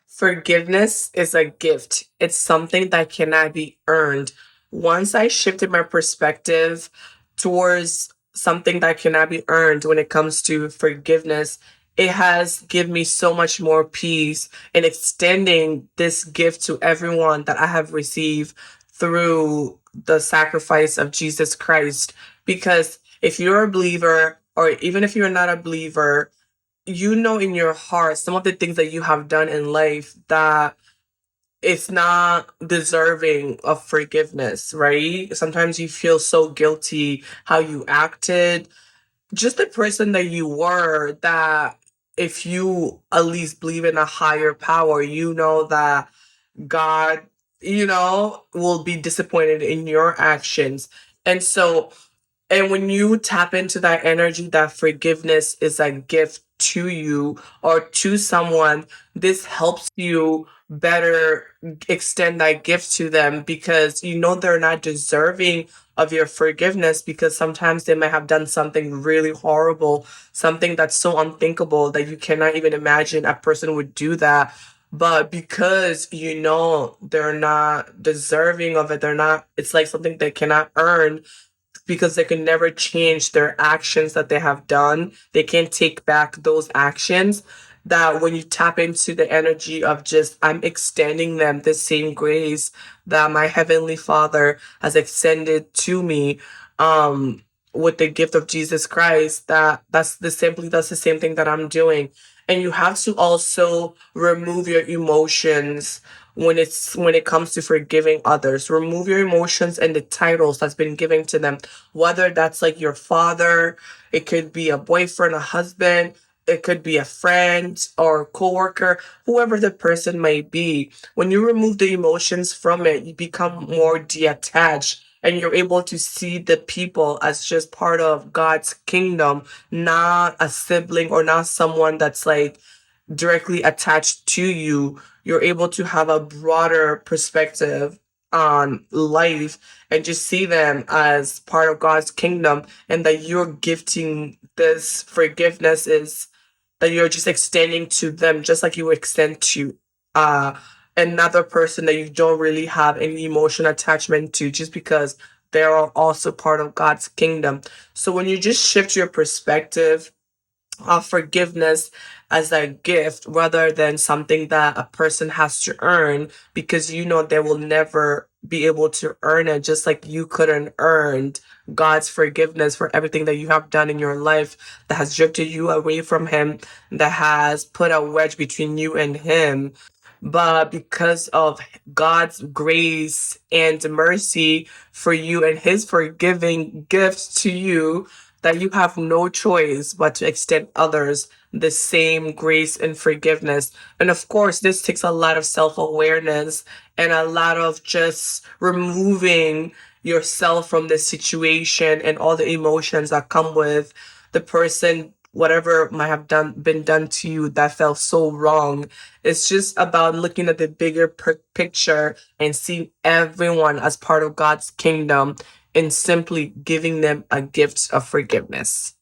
Forgiveness is a gift. It's something that cannot be earned. Once I shifted my perspective towards something that cannot be earned when it comes to forgiveness, it has given me so much more peace in extending this gift to everyone that I have received through the sacrifice of Jesus Christ. Because if you're a believer, or even if you're not a believer, you know in your heart some of the things that you have done in life that it's not deserving of forgiveness, right? Sometimes you feel so guilty how you acted, just the person that you were, that if you at least believe in a higher power, you know that God, will be disappointed in your actions. And so and when you tap into that energy, that forgiveness is a gift to you or to someone, this helps you better extend that gift to them because you know they're not deserving of your forgiveness because sometimes they might have done something really horrible, something that's so unthinkable that you cannot even imagine a person would do that. But because you know they're not deserving of it, it's like something they cannot earn because they can never change their actions that they have done. They can't take back those actions. That when you tap into the energy of just, I'm extending them the same grace that my Heavenly Father has extended to me, with the gift of Jesus Christ, that's the same thing that I'm doing. And you have to also remove your emotions when it comes to forgiving others. Remove your emotions and the titles that's been given to them, whether that's like your father, it could be a boyfriend, a husband, it could be a friend or coworker, whoever the person may be. When you remove the emotions from it, you become more detached and you're able to see the people as just part of God's kingdom, not a sibling or not someone that's like directly attached to you. You're able to have a broader perspective on life and just see them as part of God's kingdom, and that you're gifting this forgiveness is that you're just extending to them just like you would extend to uh another person that you don't really have any emotional attachment to, just because they're also part of God's kingdom. So when you just shift your perspective of forgiveness as a gift rather than something that a person has to earn, because you know they will never be able to earn it, just like you couldn't earn God's forgiveness for everything that you have done in your life that has drifted you away from Him, that has put a wedge between you and Him. But because of God's grace and mercy for you and His forgiving gifts to you, that you have no choice but to extend others the same grace and forgiveness. And of course, this takes a lot of self awareness and a lot of just removing yourself from the situation and all the emotions that come with the person, whatever might have been done to you that felt so wrong. It's just about looking at the bigger picture and seeing everyone as part of God's kingdom and simply giving them a gift of forgiveness.